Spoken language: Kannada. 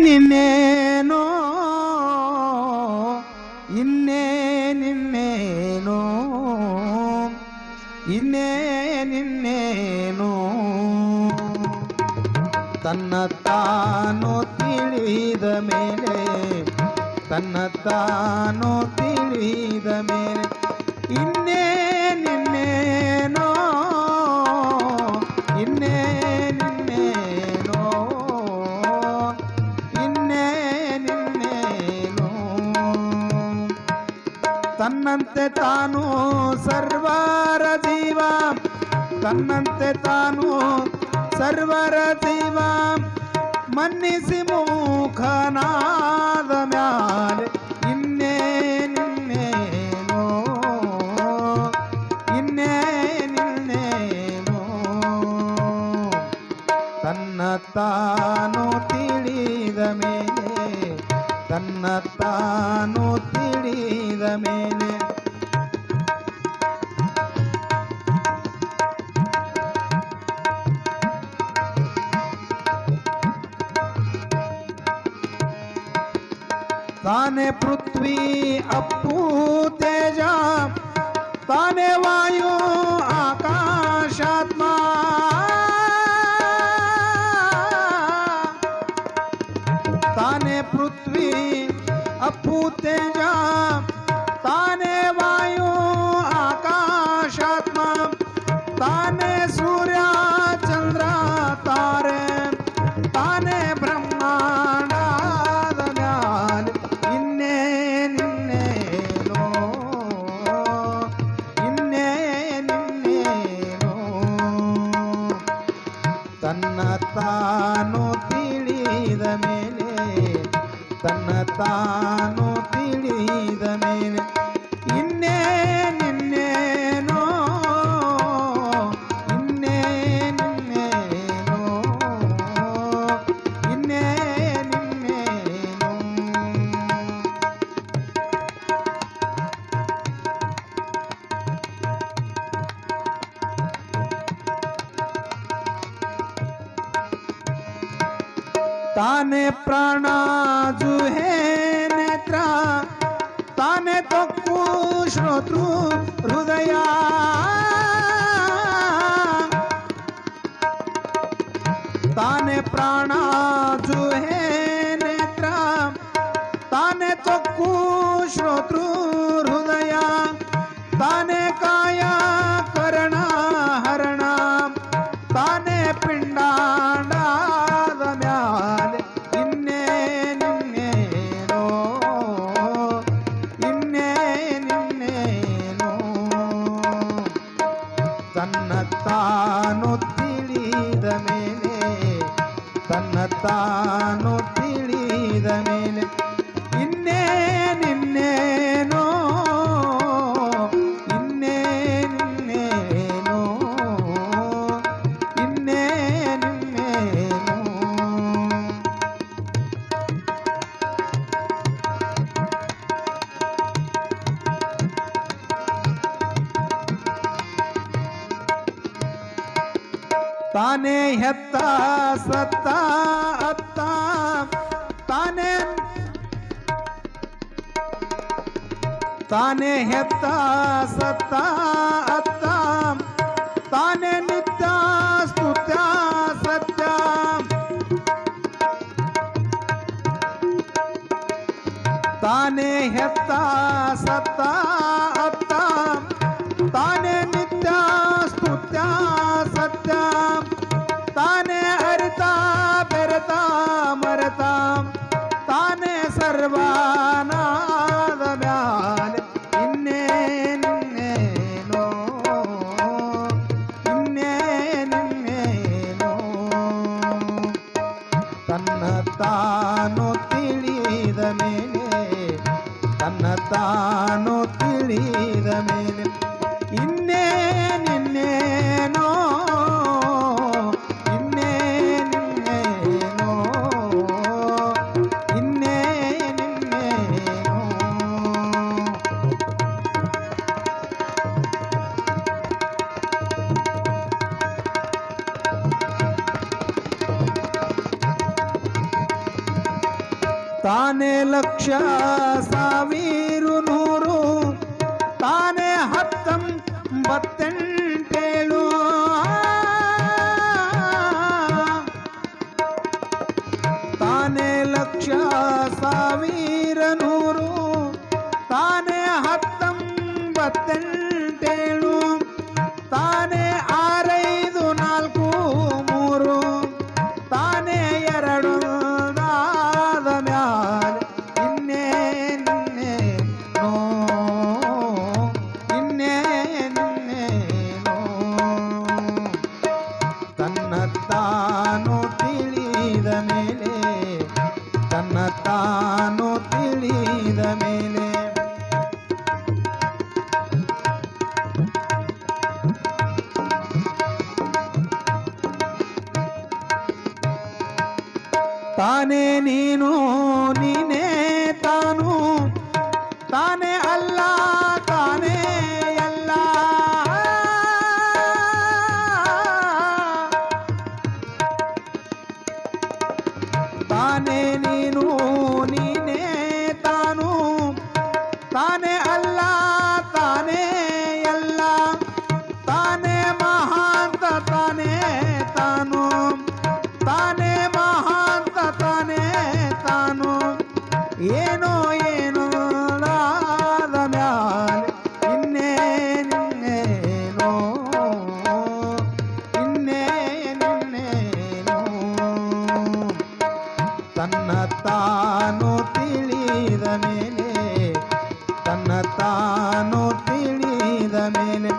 ನಿನ್ನೇನೋ ಇನ್ನೇ ನಿನ್ನೇನೋ ಇನ್ನೇ ನಿನ್ನೇನೋ ತನ್ನ ತಾನು ತಿಳಿದ ಮೇಲೆ ತನ್ನ ತಾನು ತಿಳಿದ ಮೇಲೆ ಇನ್ನೇ ನಿನ್ನೇನೋ ಇನ್ನೇ ನಿನ್ನೇನೋ ಇನ್ನೇ ನಿನ್ನೇನೋ ತನ್ನಂತೆ ತಾನು ಸರ್ವರ ಜೀವ ತನ್ನಂತೆ ತಾನು ಸರ್ವರ ಜೀವ ಮನ್ನಿಸಿ ಮುಖನಾದ ಮ್ಯಾಲೆ ಇನ್ನೇ ನಿನ್ನೇನೋ ಇನ್ನೇ ನಿನ್ನೇನೋ ತನ್ನ ತಾನು ತಿಳಿದ ಮೇಲೆ ತನ್ನ ತಾನು ತಿಳಿದ ಮೇಲೆ ತಾನೆ ಪೃಥ್ವಿ ಅಪ್ಪು ತೇಜ ತಾನೆ ವಾಯು ಆಕಾಶಾತ್ಮ ತಾನೆ ಪೃಥ್ವಿ ಅಪ್ಪು ತೇಜ ತಾನೆ ವಾಯು ಆಕಾಶಾತ್ಮ ತಾನೆ ಸೂರ್ಯ ಚಂದ್ರ ತಾರೆ ತಾನೆ ಬ್ರಹ್ಮಾಂಡದ ಮ್ಯಾಲೆ ಇನ್ನೇ ನಿನ್ನೇನೋ ಇನ್ನೇ ನಿನ್ನೇನೋ ತನ್ನ ತಾನು ತಿಳಿದ ಮೇಲೆ ತನ್ನ ತಾನು ತಿಳಿದ ಮೇಲೆ ಇನ್ನೇ ನಿನ್ನೇನೋ ಇನ್ನೇ ನಿನ್ನೇನೋ ಇನ್ನೇ ನಿನ್ನೇನೋ ತಾನೆ ಪ್ರಾಣ ಜುಹೇ ನೇತ್ರ ತಾನೆ ತಕ್ಕು ಶ್ರೋತೃ ಹೃದಯ ತಾನೆ ಪ್ರಾಣ ಜುಹೇ ನೇತ್ರ ತಾನೆ ತಕ್ಕು ಶ್ರೋತೃ ಹೃದಯ ತಾನೆ ಕಾಯ ಕರಣ ಹರಣ ತಾನೆ ಪಿಂಡಾಂಡದ ಮ್ಯಾಲೆ ಇನ್ನೇ ನಿನ್ನೇನೋ ಇನ್ನೇ ನಿನ್ನೇನೋ ತನ್ನ ತಾನು ತಿಳಿದ ಮೇಲೆ ತನ್ನ ತಾನು ತಿಳಿದ ಮೇಲೆ ಇನ್ನೇ ನಿನ್ನೇನೋ ಇನ್ನೇ ನಿನ್ನೇನೋ ಇನ್ನೇ ನಿನ್ನೇನೋ ತಾನೇ ಹೆತ್ತ ಸತ್ತ ಅತ್ತ ತಾನೇ ತಾನೇ ಹೆತ್ತ ಸತ್ತ ಅತ್ತ ತಾನೇ ನಿತ್ಯ ಸ್ತುತ್ಯ ಸತ್ಯ ತಾನೇ ಹೆತ್ತ ಸತ್ತ ಅತ್ತ ತಾನೇ ನಿತ್ಯ ಸ್ತುತ್ಯ ಸತ್ಯ ತಾನೇ ಅರಿತ ಬೆರೆತ ಮರೆತ ತಾನೇ ಸರ್ವನಾದ ಮ್ಯಾಲೆ ಇನ್ನೇ ನಿನ್ನೇನೋ ಇನ್ನೇ ನಿನ್ನೇನೋ ತನ್ನ ತಾನು ತಿಳಿದ ಮೇಲೆ ತನ್ನ ತಾನು ತಿಳಿದ ಮೇಲೆ ಇನ್ನೇ ನಿನ್ನೇನೋ ಇನ್ನೇ ನಿನ್ನೇನೋ ಇನ್ನೇ ನಿನ್ನೇನೋ ತಾನೇ ಲಕ್ಷ ಸಾವಿರ ನೂರು ತಾನೇ ಹತ್ತೊಂಬತ್ತೆಂಟೇಳು ತಾನೇ ಲಕ್ಷ ಸಾವಿರ ನೂರು ತಾನೇ ಹತ್ತೊಂಬತ್ತೆಂಟೇಳು ತಾನೇ ಆರೈದು ನಾಲ್ಕು ಮೂರು ತಾನೇ ಎರಡು ದಾದ ಮ್ಯಾಲೆ ಇನ್ನೇನೇನೋ ಇನ್ನೇನೇನೋ ತನ್ನ ತಾನು ತಿಳಿದ ಮೇಲೆ ತನ್ನ ತಾನು ತಿಳಿದ ಮೇಲೆ ತಾನೇ ನೀನು ನೀನೇ ತಾನು ತಾನೇ ಅಲ್ಲ ತಾನೇ ಎಲ್ಲ ತಾನೇ ನೀನು ನೀನೇ ತಾನು ತಾನೇ ಅಲ್ಲ ತಾನೇ ಎಲ್ಲ ತಾನೇ ಮಹಾಂತ ತಾನೇ ತಾನು ತಾನೇ ಮಹಾಂತ ತಾನೇ ತಾನು ಏನೋ ಏನೋ ದಾದ ಮ್ಯಾಲೆ ಇನ್ನೇನೇನೋ ಇನ್ನೇನೇನೋ ತನ್ನ ತಾನು ತಿಳಿದ ಮೇಲೆ ತನ್ನ ತಾನು ತಿಳಿದ ಮೇಲೆ